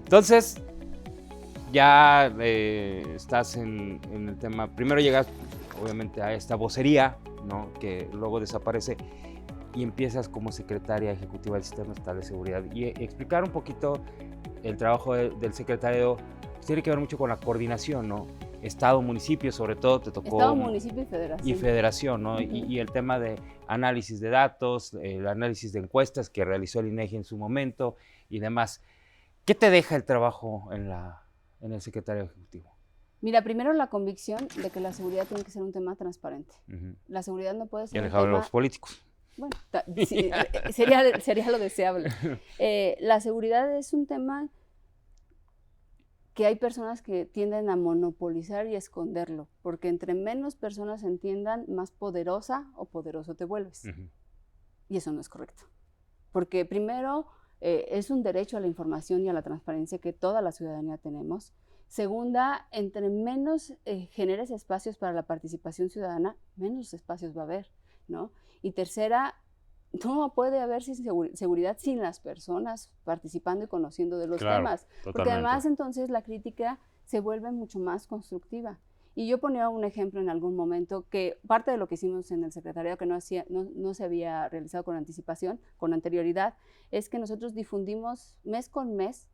Entonces, ya estás en el tema, primero llegas obviamente a esta vocería, ¿no? Que luego desaparece y empiezas como secretaria ejecutiva del Sistema Estatal de Seguridad y explicar un poquito el trabajo del secretario. Tiene que ver mucho con la coordinación, ¿no? Estado, municipio, sobre todo te tocó. Estado, municipio y federación. Y federación, ¿no? Y el tema de análisis de datos, el análisis de encuestas que realizó el INEGI en su momento y demás. ¿Qué te deja el trabajo en el secretario ejecutivo? Mira, primero la convicción de que la seguridad tiene que ser un tema transparente. La seguridad no puede ser y un alejado tema... de los políticos. Bueno, sí, sería lo deseable. La seguridad es un tema que hay personas que tienden a monopolizar y esconderlo, porque entre menos personas entiendan, más poderosa o poderoso te vuelves. Y eso no es correcto. Porque primero, es un derecho a la información y a la transparencia que toda la ciudadanía tenemos. Segunda, entre menos generes espacios para la participación ciudadana, menos espacios va a haber, ¿no? Y tercera, no puede haber seguridad sin las personas participando y conociendo de los temas. Totalmente. Porque además entonces la crítica se vuelve mucho más constructiva. Y yo ponía un ejemplo en algún momento que parte de lo que hicimos en el secretariado que no se había realizado con anticipación, con anterioridad, es que nosotros difundimos mes con mes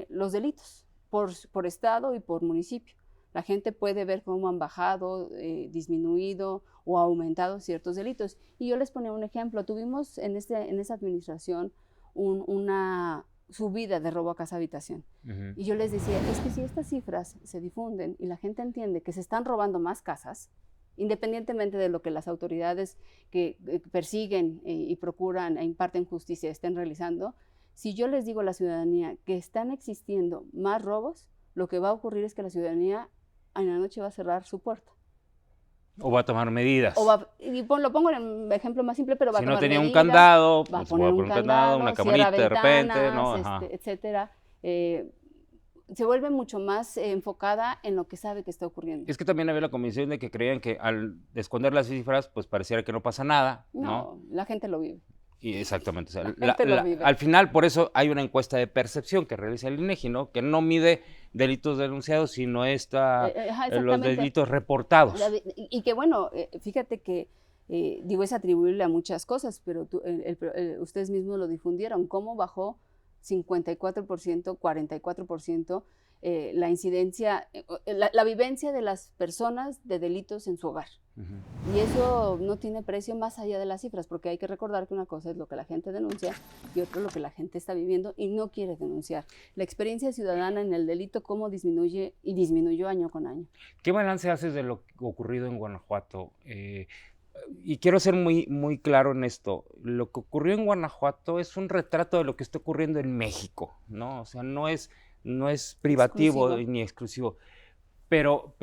los delitos por estado y por municipio. La gente puede ver cómo han bajado, disminuido o aumentado ciertos delitos. Y yo les ponía un ejemplo. Tuvimos en esa administración una subida de robo a casa habitación. Y yo les decía, es que si estas cifras se difunden y la gente entiende que se están robando más casas, independientemente de lo que las autoridades que persiguen y procuran e imparten justicia estén realizando, si yo les digo a la ciudadanía que están existiendo más robos, lo que va a ocurrir es que la ciudadanía en la noche va a cerrar su puerta. O va a tomar medidas. Y lo pongo en un ejemplo más simple, pero va a tomar medidas. Si no tenía un candado, va a poner un candado, una camarita de repente, ¿no? Etcétera. Se vuelve mucho más enfocada en lo que sabe que está ocurriendo. Es que también había la convicción de que creían que al esconder las cifras, pues pareciera que no pasa nada, ¿no? No, la gente lo vive. Y exactamente. O sea, al final, por eso hay una encuesta de percepción que realiza el INEGI, ¿no? Que no mide delitos denunciados, sino los delitos reportados. Y que bueno, fíjate que, es atribuible a muchas cosas, pero ustedes mismos lo difundieron. ¿Cómo bajó 54%, 44% la incidencia, la vivencia de las personas de delitos en su hogar? Y eso no tiene precio más allá de las cifras, porque hay que recordar que una cosa es lo que la gente denuncia y otra lo que la gente está viviendo y no quiere denunciar. La experiencia ciudadana en el delito, cómo disminuye y disminuyó año con año. ¿Qué balance haces de lo ocurrido en Guanajuato? Y quiero ser muy, muy claro en esto. Lo que ocurrió en Guanajuato es un retrato de lo que está ocurriendo en México, ¿no? O sea, no es privativo ni exclusivo. Pero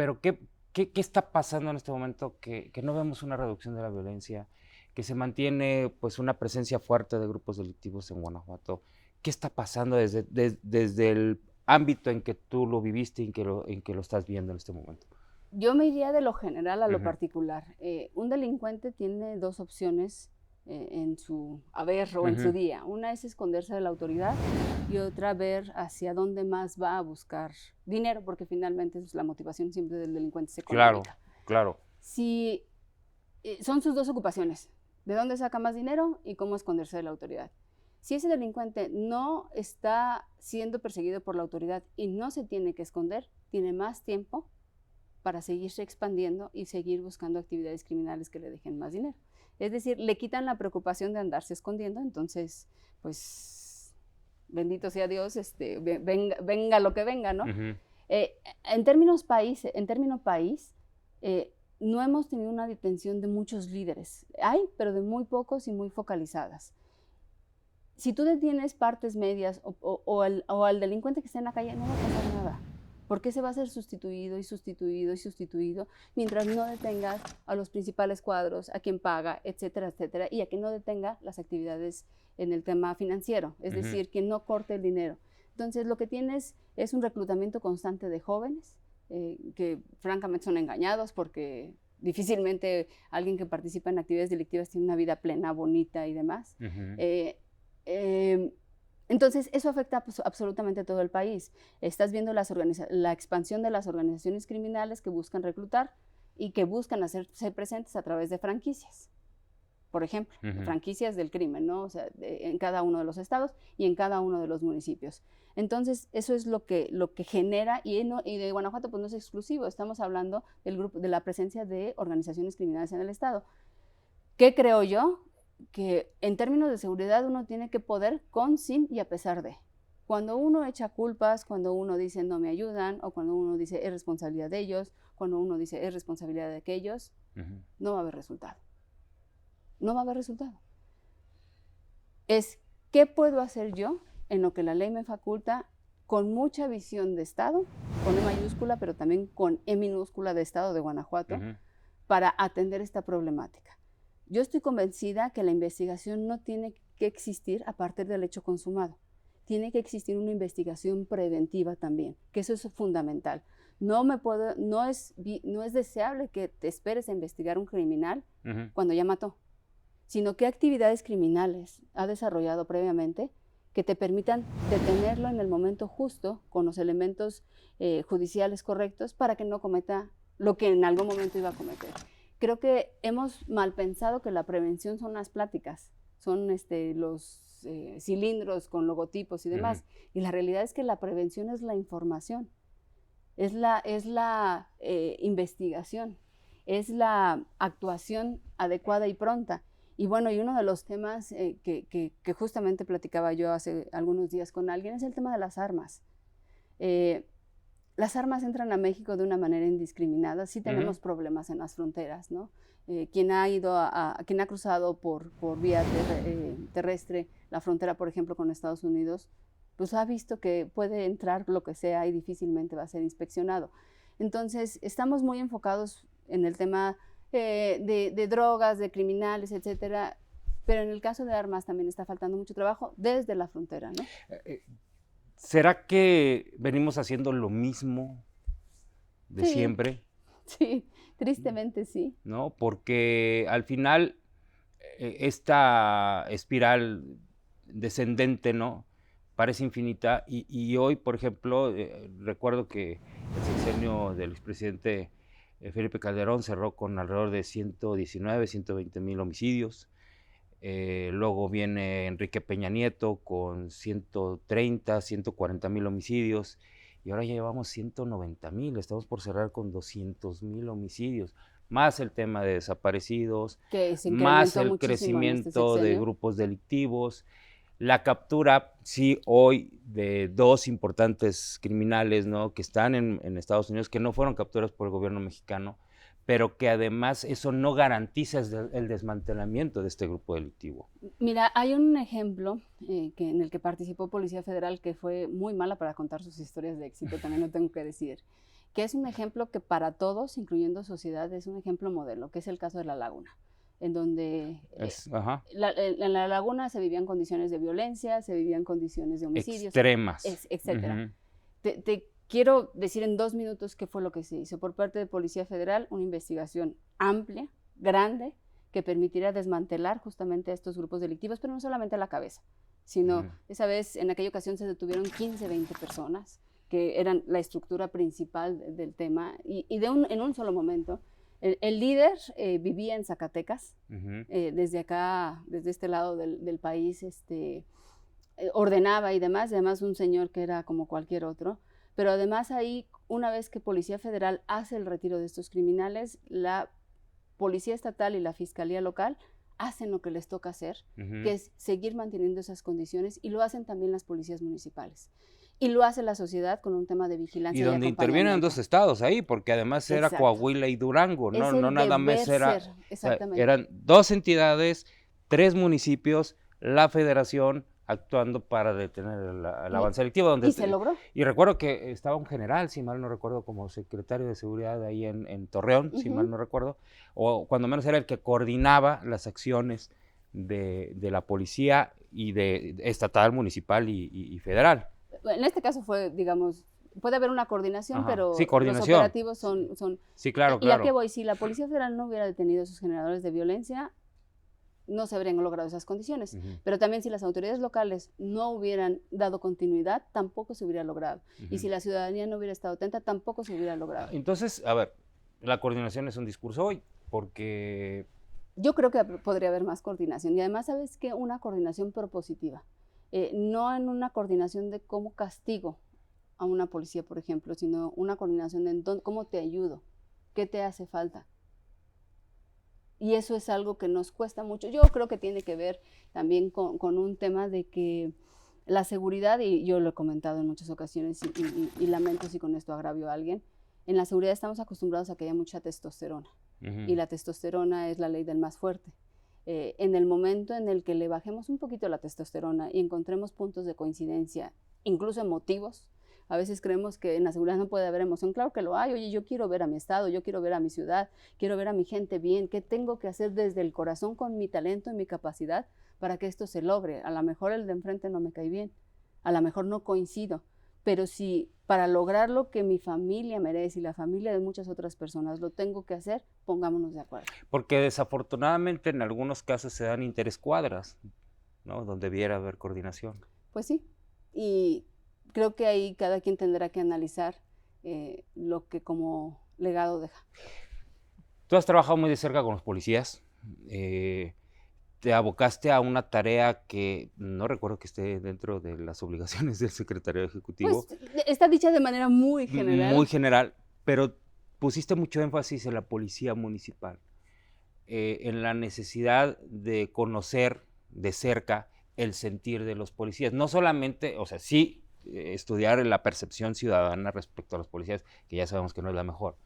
¿qué está pasando en este momento? Que no vemos una reducción de la violencia, que se mantiene pues una presencia fuerte de grupos delictivos en Guanajuato. ¿Qué está pasando desde el ámbito en que tú lo viviste y en que lo estás viendo en este momento? Yo me iría de lo general a lo particular. Un delincuente tiene dos opciones en su haber o en su día. Una es esconderse de la autoridad y otra ver hacia dónde más va a buscar dinero, porque finalmente es la motivación siempre del delincuente es económica. Claro. Si son sus dos ocupaciones, de dónde saca más dinero y cómo esconderse de la autoridad. Si ese delincuente no está siendo perseguido por la autoridad y no se tiene que esconder, tiene más tiempo para seguirse expandiendo y seguir buscando actividades criminales que le dejen más dinero. Es decir, le quitan la preocupación de andarse escondiendo, entonces, pues, bendito sea Dios, venga lo que venga, ¿no? En término país, no hemos tenido una detención de muchos líderes. Hay, pero de muy pocos y muy focalizadas. Si tú detienes partes medias o al delincuente que está en la calle, no va a pasar nada. Porque se va a ser sustituido y sustituido y sustituido mientras no detengas a los principales cuadros, a quien paga, etcétera, etcétera, y a que no detenga las actividades en el tema financiero, es decir, que no corte el dinero. Entonces, lo que tienes es un reclutamiento constante de jóvenes que francamente son engañados porque difícilmente alguien que participa en actividades delictivas tiene una vida plena, bonita y demás. Entonces, eso afecta pues, absolutamente a todo el país. Estás viendo la expansión de las organizaciones criminales que buscan reclutar y que buscan hacerse presentes a través de franquicias. Por ejemplo, franquicias del crimen, ¿no? O sea, en cada uno de los estados y en cada uno de los municipios. Entonces, eso es lo que genera, y de Guanajuato pues no es exclusivo, estamos hablando del grupo, de la presencia de organizaciones criminales en el estado. ¿Qué creo yo? Que en términos de seguridad uno tiene que poder con, sin y a pesar de. Cuando uno echa culpas, cuando uno dice no me ayudan, o cuando uno dice es responsabilidad de ellos, cuando uno dice es responsabilidad de aquellos, no va a haber resultado. No va a haber resultado. Es qué puedo hacer yo en lo que la ley me faculta, con mucha visión de Estado, con E mayúscula, pero también con E minúscula de Estado de Guanajuato, para atender esta problemática. Yo estoy convencida que la investigación no tiene que existir a partir del hecho consumado. Tiene que existir una investigación preventiva también, que eso es fundamental. No es deseable que te esperes a investigar un criminal cuando ya mató, sino qué actividades criminales ha desarrollado previamente que te permitan detenerlo en el momento justo, con los elementos judiciales correctos, para que no cometa lo que en algún momento iba a cometer. Creo que hemos mal pensado que la prevención son las pláticas, son los cilindros con logotipos y demás, y la realidad es que la prevención es la información, es la investigación, es la actuación adecuada y pronta. Y bueno, y uno de los temas que justamente platicaba yo hace algunos días con alguien es el tema de las armas. Las armas entran a México de una manera indiscriminada. Sí tenemos problemas en las fronteras, ¿no? Quien ha cruzado por vía terrestre la frontera, por ejemplo, con Estados Unidos, pues ha visto que puede entrar lo que sea y difícilmente va a ser inspeccionado. Entonces, estamos muy enfocados en el tema de drogas, de criminales, etcétera, pero en el caso de armas también está faltando mucho trabajo desde la frontera, ¿no? ¿Será que venimos haciendo lo mismo de siempre? Sí, tristemente sí. ¿No? Porque al final esta espiral descendente, ¿no? Parece infinita y hoy, por ejemplo, recuerdo que el sexenio del expresidente Felipe Calderón cerró con alrededor de 119, 120 mil homicidios. Luego viene Enrique Peña Nieto con 130, 140 mil homicidios. Y ahora ya llevamos 190 mil, estamos por cerrar con 200 mil homicidios. Más el tema de desaparecidos, más el crecimiento de grupos delictivos. La captura, sí, hoy de dos importantes criminales, ¿no? Que están en Estados Unidos, que no fueron capturados por el gobierno mexicano, pero que además eso no garantiza el desmantelamiento de este grupo delictivo. Mira, hay un ejemplo en el que participó Policía Federal que fue muy mala para contar sus historias de éxito, también lo tengo que decir, que es un ejemplo que para todos, incluyendo sociedad, es un ejemplo modelo, que es el caso de La Laguna, en donde en La Laguna se vivían condiciones de violencia, se vivían condiciones de homicidios. Extremas. Etcétera. Te quiero decir en 2 minutos qué fue lo que se hizo. Por parte de Policía Federal, una investigación amplia, grande, que permitirá desmantelar justamente a estos grupos delictivos, pero no solamente a la cabeza, sino esa vez, en aquella ocasión se detuvieron 15, 20 personas, que eran la estructura principal del tema, y en un solo momento. El líder vivía en Zacatecas, desde acá, desde este lado del país, ordenaba y demás, además un señor que era como cualquier otro, pero además ahí, una vez que Policía Federal hace el retiro de estos criminales, la Policía Estatal y la Fiscalía Local hacen lo que les toca hacer, que es seguir manteniendo esas condiciones, y lo hacen también las policías municipales. Y lo hace la sociedad con un tema de vigilancia. Y donde intervienen 2 estados ahí, porque además era Coahuila y Durango, no nada más era. Eran 2 entidades, 3 municipios, la federación actuando para detener el avance delictivo. Y se logró. Y recuerdo que estaba un general, si mal no recuerdo, como secretario de seguridad ahí en Torreón, si mal no recuerdo, o cuando menos era el que coordinaba las acciones de la policía y de estatal, municipal y federal. En este caso fue, digamos, puede haber una coordinación, pero sí, coordinación. Los operativos son... Sí, claro, ¿Y a qué voy? Si la Policía Federal no hubiera detenido a esos generadores de violencia, no se habrían logrado esas condiciones. Ujú. Pero también si las autoridades locales no hubieran dado continuidad, tampoco se hubiera logrado. Y si la ciudadanía no hubiera estado atenta, tampoco se hubiera logrado. Entonces, a ver, la coordinación es un discurso hoy, porque... Yo creo que podría haber más coordinación. Y además, ¿sabes qué? Una coordinación propositiva. No en una coordinación de cómo castigo a una policía, por ejemplo, sino una coordinación de cómo te ayudo, qué te hace falta. Y eso es algo que nos cuesta mucho. Yo creo que tiene que ver también con un tema de que la seguridad, y yo lo he comentado en muchas ocasiones y lamento si con esto agravio a alguien, en la seguridad estamos acostumbrados a que haya mucha testosterona. Y la testosterona es la ley del más fuerte. En el momento en el que le bajemos un poquito la testosterona y encontremos puntos de coincidencia, incluso emotivos, a veces creemos que en la seguridad no puede haber emoción. Claro que lo hay. Oye, yo quiero ver a mi estado, yo quiero ver a mi ciudad, quiero ver a mi gente bien. ¿Qué tengo que hacer desde el corazón con mi talento y mi capacidad para que esto se logre? A lo mejor el de enfrente no me cae bien, a lo mejor no coincido, pero si para lograr lo que mi familia merece y la familia de muchas otras personas lo tengo que hacer, pongámonos de acuerdo. Porque desafortunadamente en algunos casos se dan interescuadras, ¿no? Donde debiera haber coordinación. Pues sí, y creo que ahí cada quien tendrá que analizar lo que como legado deja. Tú has trabajado muy de cerca con los policías, te abocaste a una tarea que no recuerdo que esté dentro de las obligaciones del secretario ejecutivo. Pues está dicha de manera muy general. Muy general, pero pusiste mucho énfasis en la policía municipal, en la necesidad de conocer de cerca el sentir de los policías. No solamente, o sea, sí estudiar la percepción ciudadana respecto a los policías, que ya sabemos que no es la mejor,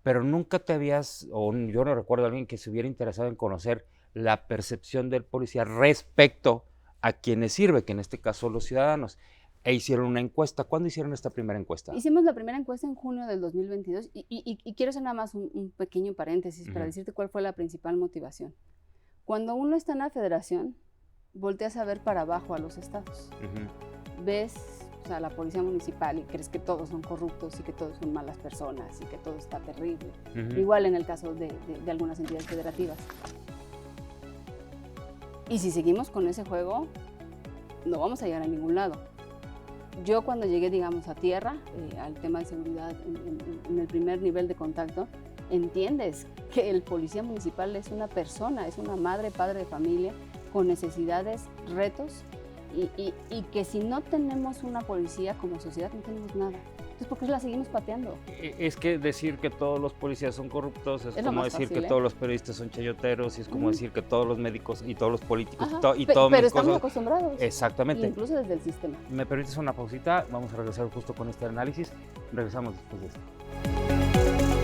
pero nunca te habías, o yo no recuerdo a alguien que se hubiera interesado en conocer la percepción del policía respecto a quienes sirve, que en este caso los ciudadanos. E hicieron una encuesta. ¿Cuándo hicieron esta primera encuesta? Hicimos la primera encuesta en junio del 2022 y quiero hacer nada más un pequeño paréntesis para decirte cuál fue la principal motivación. Cuando uno está en la federación, volteas a ver para abajo a los estados. Ves a la policía municipal y crees que todos son corruptos y que todos son malas personas y que todo está terrible. Igual en el caso de algunas entidades federativas. Y si seguimos con ese juego, no vamos a llegar a ningún lado. Yo cuando llegué, digamos, a tierra, al tema de seguridad, en el primer nivel de contacto, entiendes que el policía municipal es una persona, es una madre, padre de familia, con necesidades, retos, y que si no tenemos una policía como sociedad, no tenemos nada. Entonces, ¿por qué la seguimos pateando? Es que decir que todos los policías son corruptos es como decir fácil, que todos los periodistas son chayoteros, y es como decir que todos los médicos y todos los políticos y todo pero estamos acostumbrados. Exactamente. Incluso desde el sistema. ¿Me permites una pausita? Vamos a regresar justo con este análisis. Regresamos después de esto.